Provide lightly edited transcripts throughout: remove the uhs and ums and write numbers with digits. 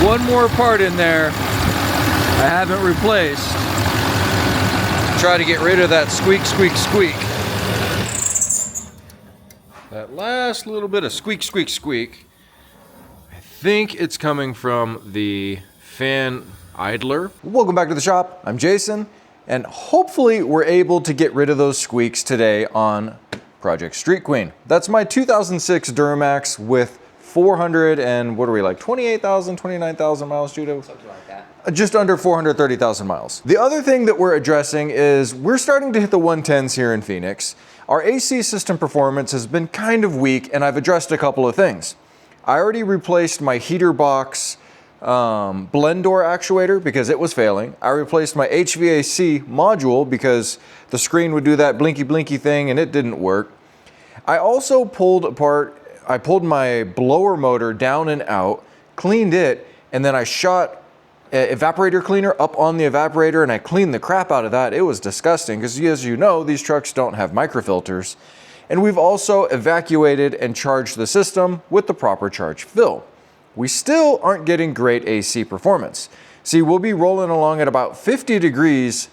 one more part in there I haven't replaced. Try to get rid of that squeak, squeak, squeak. That last little bit of squeak, squeak, squeak. I think it's coming from the fan idler. Welcome back to the shop. I'm Jason, and hopefully we're able to get rid of those squeaks today on Project Street Queen. That's my 2006 Duramax with 400 and what are we, like 28,000, 29,000 miles, Judo? Something like that. Just under 430,000 miles. The other thing that we're addressing is we're starting to hit the 110s here in Phoenix. Our AC system performance has been kind of weak, and I've addressed a couple of things. I already replaced my heater box blend door actuator because it was failing. I replaced my HVAC module because the screen would do that blinky blinky thing and it didn't work. I also pulled my blower motor down and out, cleaned it, and then I shot evaporator cleaner up on the evaporator and I cleaned the crap out of that. It was disgusting because, as you know, these trucks don't have microfilters. And we've also evacuated and charged the system with the proper charge fill. We still aren't getting great AC performance. See, we'll be rolling along at about 50 degrees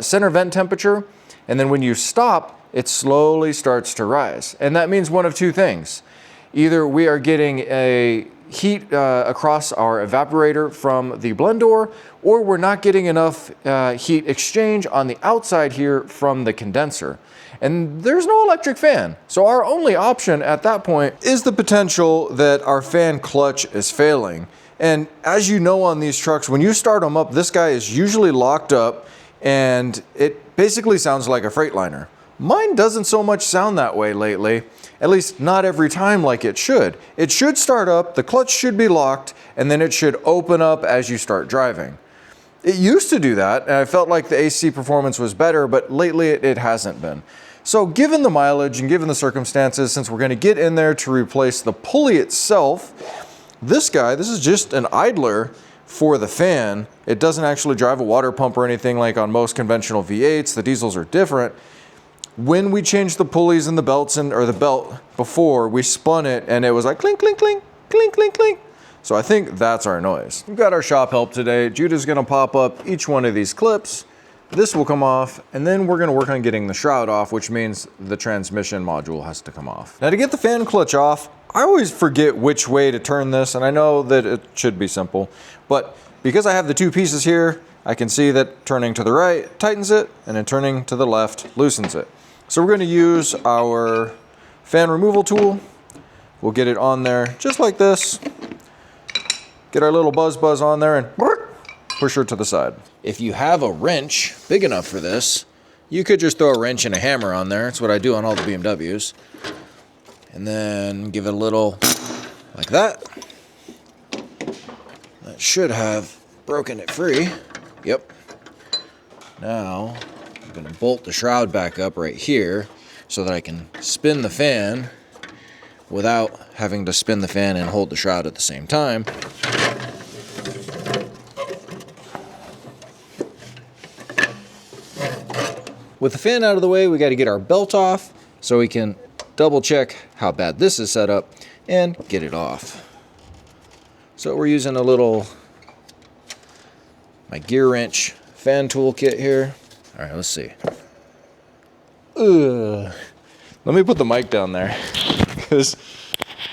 center vent temperature, and then when you stop, it slowly starts to rise. And that means one of two things. Either we are getting a heat across our evaporator from the blend door, or we're not getting enough heat exchange on the outside here from the condenser. And there's no electric fan. So our only option at that point is the potential that our fan clutch is failing. And as you know on these trucks, when you start them up, this guy is usually locked up and it basically sounds like a Freightliner. Mine doesn't so much sound that way lately, at least not every time like it should. It should start up, the clutch should be locked, and then it should open up as you start driving. It used to do that, and I felt like the AC performance was better, but lately it hasn't been. So given the mileage and given the circumstances, since we're going to get in there to replace the pulley itself, this is just an idler for the fan. It doesn't actually drive a water pump or anything like on most conventional V8s. The diesels are different. When we changed the pulleys and the belts or the belt before, we spun it and it was like clink, clink, clink, clink, clink, clink. So I think that's our noise. We've got our shop help today. Judah's gonna pop up each one of these clips. This will come off, and then we're gonna work on getting the shroud off, which means the transmission module has to come off. Now to get the fan clutch off, I always forget which way to turn this, and I know that it should be simple, but because I have the two pieces here, I can see that turning to the right tightens it, and then turning to the left loosens it. So we're gonna use our fan removal tool. We'll get it on there just like this. Get our little buzz on there and push her to the side. If you have a wrench big enough for this, you could just throw a wrench and a hammer on there. That's what I do on all the BMWs. And then give it a little like that. That should have broken it free. Yep. Now, I'm gonna bolt the shroud back up right here so that I can spin the fan without having to spin the fan and hold the shroud at the same time. With the fan out of the way, we got to get our belt off so we can double check how bad this is set up and get it off. So we're using my gear wrench fan tool kit here. All right, let's see. Let me put the mic down there because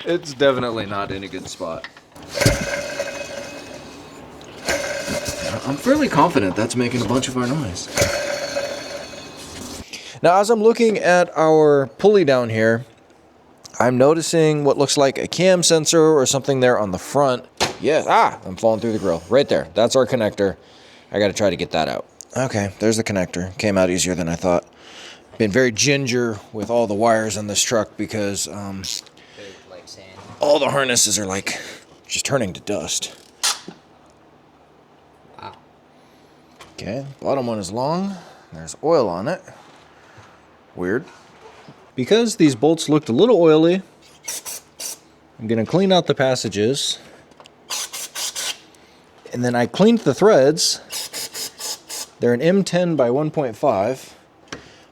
it's definitely not in a good spot. I'm fairly confident that's making a bunch of our noise. Now, as I'm looking at our pulley down here, I'm noticing what looks like a cam sensor or something there on the front. Yes, I'm falling through the grill. Right there, that's our connector. I gotta try to get that out. Okay, there's the connector. Came out easier than I thought. Been very ginger with all the wires on this truck because all the harnesses are like just turning to dust. Wow. Okay, bottom one is long. There's oil on it. Weird. Because these bolts looked a little oily, I'm going to clean out the passages. And then I cleaned the threads. They're an M10 by 1.5.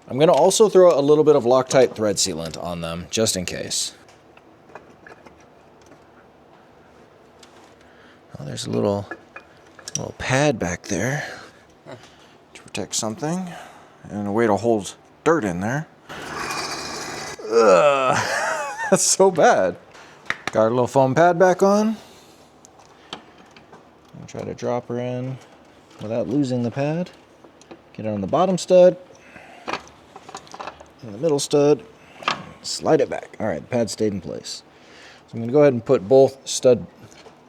I'm going to also throw a little bit of Loctite thread sealant on them, just in case. Oh, there's a little pad back there to protect something and a way to hold dirt in there. Ugh, that's so bad. Got a little foam pad back on. I'll try to drop her in without losing the pad. Get it on the bottom stud and the middle stud. Slide it back. All right, the pad stayed in place. So I'm going to go ahead and put both stud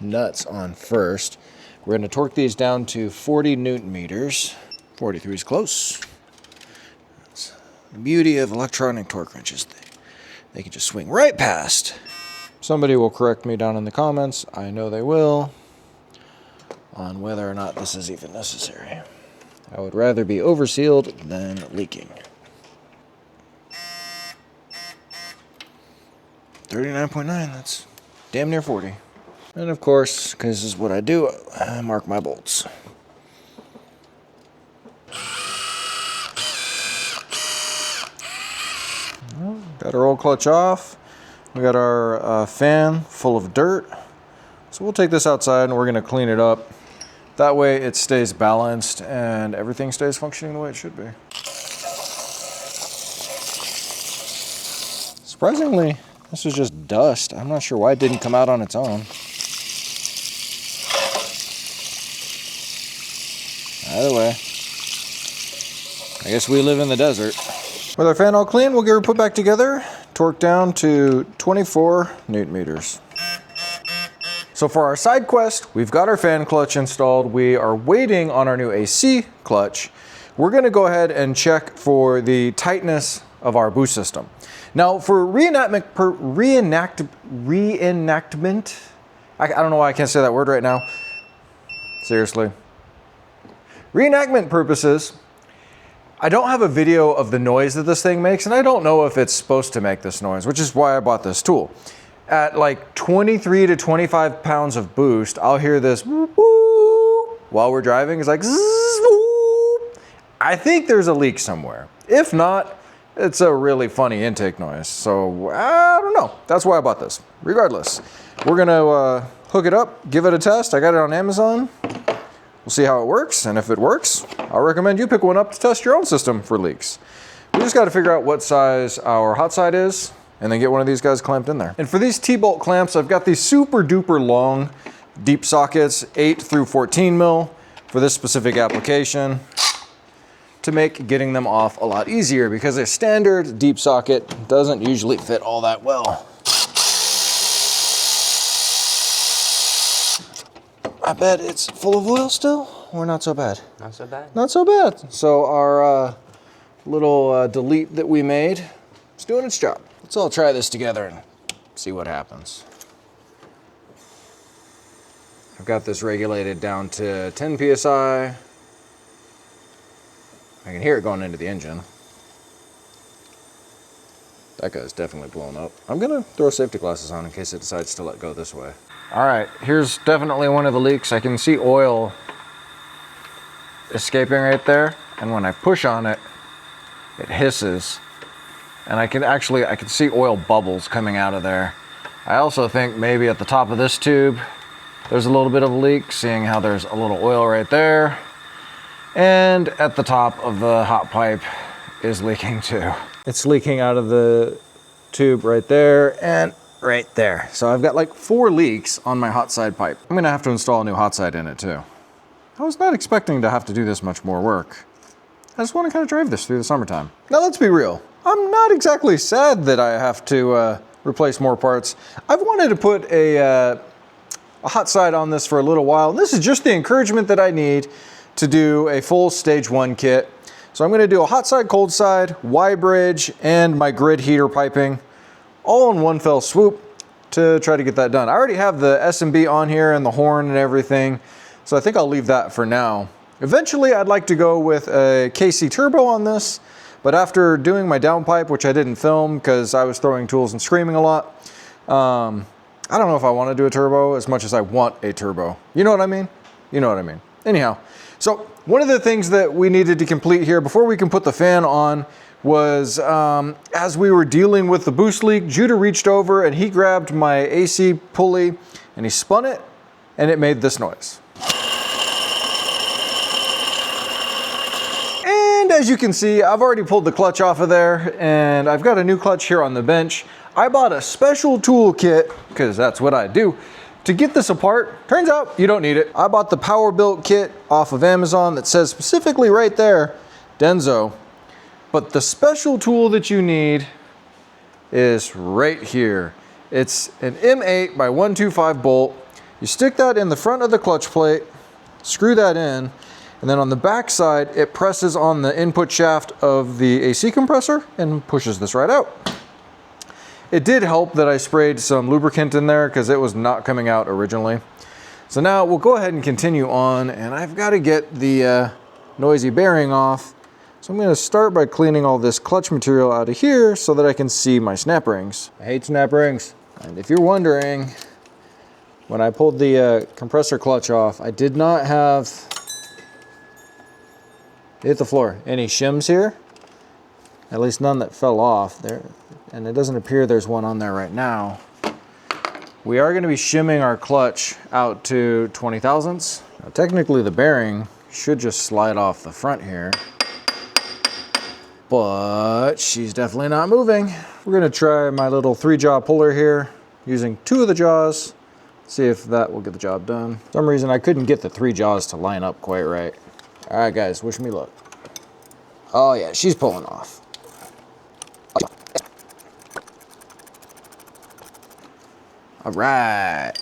nuts on first. We're going to torque these down to 40 Newton meters. 43 is close. That's the beauty of electronic torque wrenches. They can just swing right past. Somebody will correct me down in the comments. I know they will. On whether or not this is even necessary. I would rather be oversealed than leaking. 39.9, that's damn near 40. And of course, because this is what I do, I mark my bolts. Well, got our old clutch off. We got our fan full of dirt. So we'll take this outside and we're gonna clean it up. That way it stays balanced and everything stays functioning the way it should be. Surprisingly, this is just dust. I'm not sure why it didn't come out on its own. Either way, I guess we live in the desert. With our fan all clean, we'll get her put back together, torque down to 24 Newton meters. So for our side quest, we've got our fan clutch installed. We are waiting on our new AC clutch. We're gonna go ahead and check for the tightness of our boost system. Now for reenactment, I don't know why I can't say that word right now. Seriously. Reenactment purposes, I don't have a video of the noise that this thing makes, and I don't know if it's supposed to make this noise, which is why I bought this tool. At like 23 to 25 pounds of boost, I'll hear this whoop, whoop, while we're driving. It's like zzz, whoop. I think there's a leak somewhere. If not, it's a really funny intake noise. So I don't know. That's why I bought this. Regardless, we're gonna hook it up, give it a test. I got it on Amazon. We'll see how it works, and if it works, I'll recommend you pick one up to test your own system for leaks. We just got to figure out what size our hot side is, and then get one of these guys clamped in there. And for these T-bolt clamps, I've got these super duper long deep sockets, 8 through 14 mil for this specific application, to make getting them off a lot easier, because a standard deep socket doesn't usually fit all that well. I bet it's full of oil still, or not so bad? Not so bad. Not so bad. So our little delete that we made is doing its job. Let's all try this together and see what happens. I've got this regulated down to 10 PSI. I can hear it going into the engine. That guy's definitely blown up. I'm gonna throw safety glasses on in case it decides to let go this way. All right, here's definitely one of the leaks. I can see oil escaping right there, and when I push on it, it hisses. And I can see oil bubbles coming out of there. I also think maybe at the top of this tube, there's a little bit of a leak, seeing how there's a little oil right there. And at the top of the hot pipe is leaking too. It's leaking out of the tube right there and right there. So I've got like 4 leaks on my hot side pipe. I'm gonna have to install a new hot side in it too. I was not expecting to have to do this much more work. I just want to kind of drive this through the summertime. Now let's be real. I'm not exactly sad that I have to replace more parts. I've wanted to put a hot side on this for a little while. And this is just the encouragement that I need to do a full stage 1 kit. So I'm gonna do a hot side, cold side, Y-bridge, and my grid heater piping all in one fell swoop to try to get that done. I already have the S&B on here and the horn and everything, so I think I'll leave that for now. Eventually, I'd like to go with a KC turbo on this, but after doing my downpipe, which I didn't film because I was throwing tools and screaming a lot, I don't know if I want to do a turbo as much as I want a turbo. You know what I mean? You know what I mean. Anyhow, so one of the things that we needed to complete here before we can put the fan on was as we were dealing with the boost leak, Judah reached over and he grabbed my AC pulley and he spun it and it made this noise. And as you can see, I've already pulled the clutch off of there, and I've got a new clutch here on the bench. I bought a special tool kit, because that's what I do, to get this apart. Turns out you don't need it. I bought the Power Built kit off of Amazon that says specifically right there, Denso. But the special tool that you need is right here. It's an M8 by 125 bolt. You stick that in the front of the clutch plate, screw that in, and then on the back side, it presses on the input shaft of the AC compressor and pushes this right out. It did help that I sprayed some lubricant in there because it was not coming out originally. So now we'll go ahead and continue on, and I've got to get the noisy bearing off. So I'm going to start by cleaning all this clutch material out of here so that I can see my snap rings. I hate snap rings. And if you're wondering, when I pulled the compressor clutch off, I did not have, hit the floor, any shims here. At least none that fell off there. And it doesn't appear there's one on there right now. We are going to be shimming our clutch out to 20 thousandths. Now, technically the bearing should just slide off the front here, but she's definitely not moving. We're going to try my little 3-jaw puller here using 2 of the jaws. See if that will get the job done. For some reason I couldn't get the 3 jaws to line up quite right. All right guys, wish me luck. Oh yeah, she's pulling off. All right.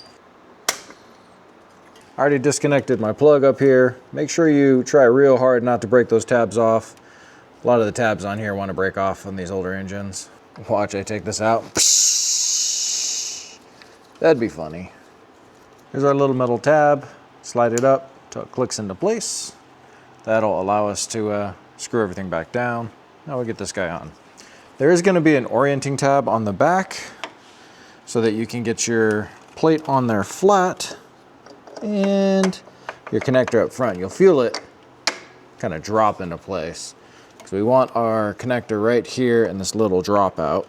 I already disconnected my plug up here. Make sure you try real hard not to break those tabs off. A lot of the tabs on here want to break off on these older engines. Watch, I take this out. That'd be funny. Here's our little metal tab. Slide it up till it clicks into place. That'll allow us to screw everything back down. Now we'll get this guy on. There is going to be an orienting tab on the back so that you can get your plate on there flat and your connector up front. You'll feel it kind of drop into place. So we want our connector right here in this little dropout.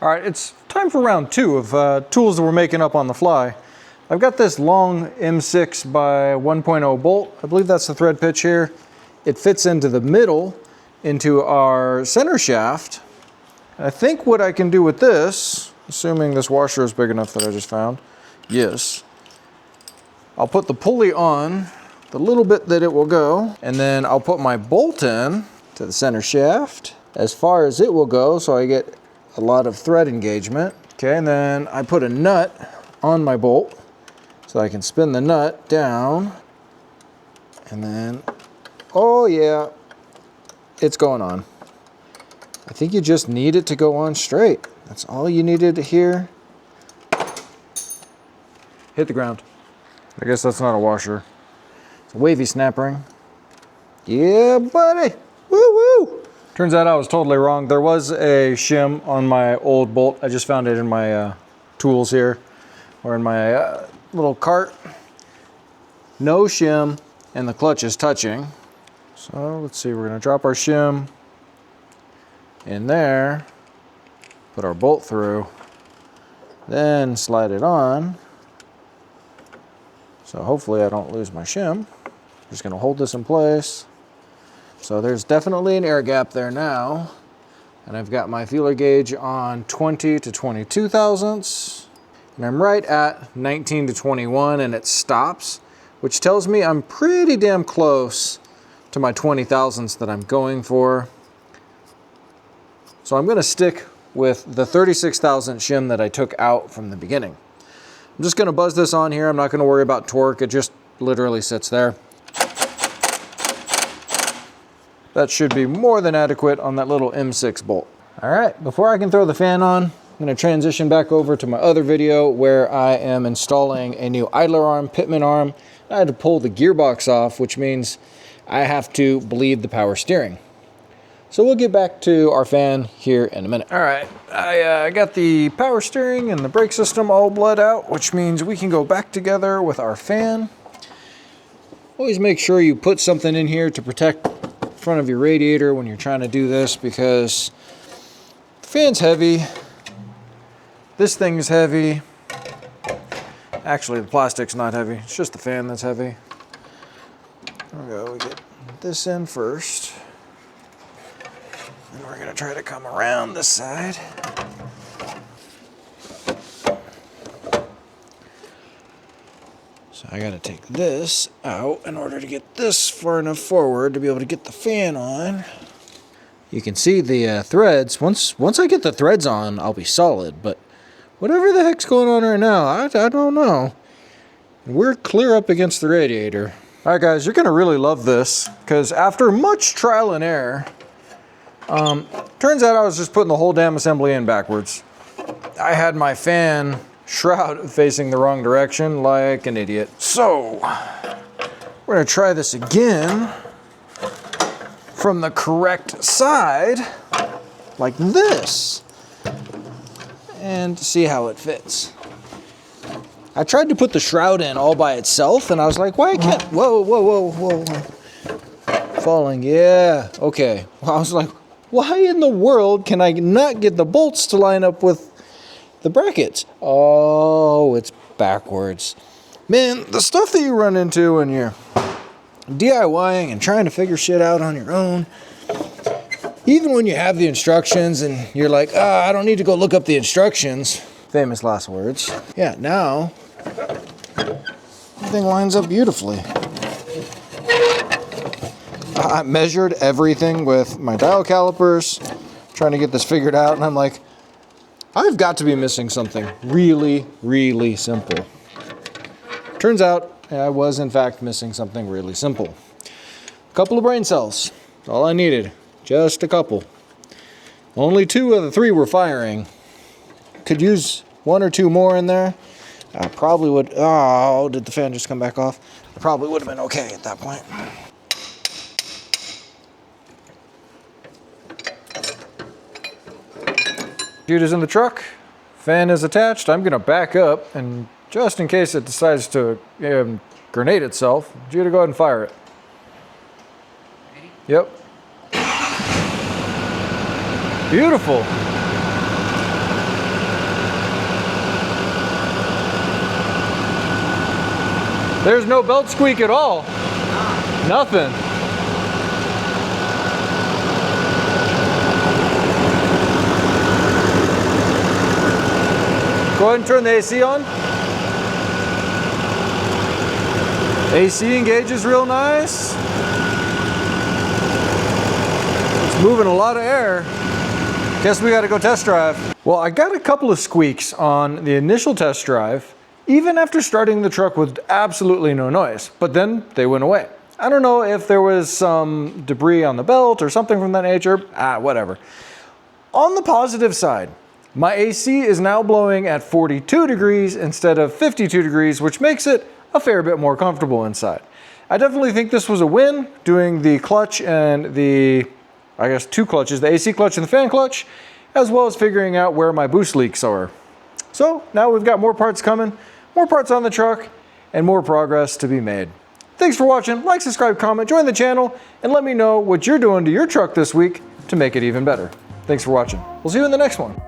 All right, it's time for round 2 of tools that we're making up on the fly. I've got this long M6 by 1.0 bolt. I believe that's the thread pitch here. It fits into the middle, into our center shaft. I think what I can do with this, assuming this washer is big enough that I just found, yes. I'll put the pulley on, the little bit that it will go, and then I'll put my bolt in to the center shaft as far as it will go so I get a lot of thread engagement. Okay, and then I put a nut on my bolt so I can spin the nut down, and then, oh yeah, it's going on. I think you just need it to go on straight. That's all you needed to hear. Hit the ground. I guess that's not a washer. It's a wavy snap ring. Yeah, buddy. Woo-woo. Turns out I was totally wrong. There was a shim on my old bolt. I just found it in my tools here, or in my little cart. No shim, and the clutch is touching. So let's see, we're gonna drop our shim in there, put our bolt through, then slide it on. So hopefully I don't lose my shim. I'm just gonna hold this in place. So there's definitely an air gap there now. And I've got my feeler gauge on 20 to 22 thousandths. And I'm right at 19 to 21 and it stops, which tells me I'm pretty damn close to my 20 thousandths that I'm going for. So I'm gonna stick with the 36 thousandth shim that I took out from the beginning. I'm just gonna buzz this on here. I'm not gonna worry about torque. It just literally sits there. That should be more than adequate on that little M6 bolt. All right, before I can throw the fan on, I'm gonna transition back over to my other video where I am installing a new idler arm, pitman arm. I had to pull the gearbox off, which means I have to bleed the power steering. So we'll get back to our fan here in a minute. All right, I got the power steering and the brake system all bled out, which means we can go back together with our fan. Always make sure you put something in here to protect the front of your radiator when you're trying to do this, because the fan's heavy, this thing's heavy, Actually, the plastic's not heavy. It's just the fan that's heavy. There we go. We get this in first. And we're gonna try to come around this side. So I gotta take this out in order to get this far enough forward to be able to get the fan on. You can see the threads. Once I get the threads on, I'll be solid, but whatever the heck's going on right now, I don't know. We're clear up against the radiator. All right, guys, you're gonna really love this, because after much trial and error, turns out I was just putting the whole damn assembly in backwards. I had my fan shroud facing the wrong direction like an idiot. So, we're gonna try this again from the correct side, like this, and see how it fits. I tried to put the shroud in all by itself, and I was like, why can't, whoa. Falling, yeah, okay. Well, I was like, why in the world can I not get the bolts to line up with the brackets? Oh, it's backwards. Man, the stuff that you run into when you're DIYing and trying to figure shit out on your own, even when you have the instructions and you're like, I don't need to go look up the instructions. Famous last words. Yeah, now everything lines up beautifully. I measured everything with my dial calipers, trying to get this figured out, and I'm like, I've got to be missing something really, really simple. Turns out I was in fact missing something really simple. A couple of brain cells, that's all I needed, just a couple. Only 2 of the 3 were firing. Could use 1 or 2 more in there. I probably would, oh, did the fan just come back off? I probably would have been okay at that point. Computer's in the truck, fan is attached. I'm gonna back up, and just in case it decides to grenade itself, you to go ahead and fire it. Ready? Yep. Beautiful. There's no belt squeak at all. Nothing. Go ahead and turn the AC on. AC engages real nice. It's moving a lot of air. Guess we gotta go test drive. Well, I got a couple of squeaks on the initial test drive, even after starting the truck with absolutely no noise, but then they went away. I don't know if there was some debris on the belt or something from that nature, whatever. On the positive side, my AC is now blowing at 42 degrees instead of 52 degrees, which makes it a fair bit more comfortable inside. I definitely think this was a win, doing the clutch and the, I guess 2 clutches, the AC clutch and the fan clutch, as well as figuring out where my boost leaks are. So now we've got more parts coming, more parts on the truck, and more progress to be made. Thanks for watching. Like, subscribe, comment, join the channel, and let me know what you're doing to your truck this week to make it even better. Thanks for watching. We'll see you in the next one.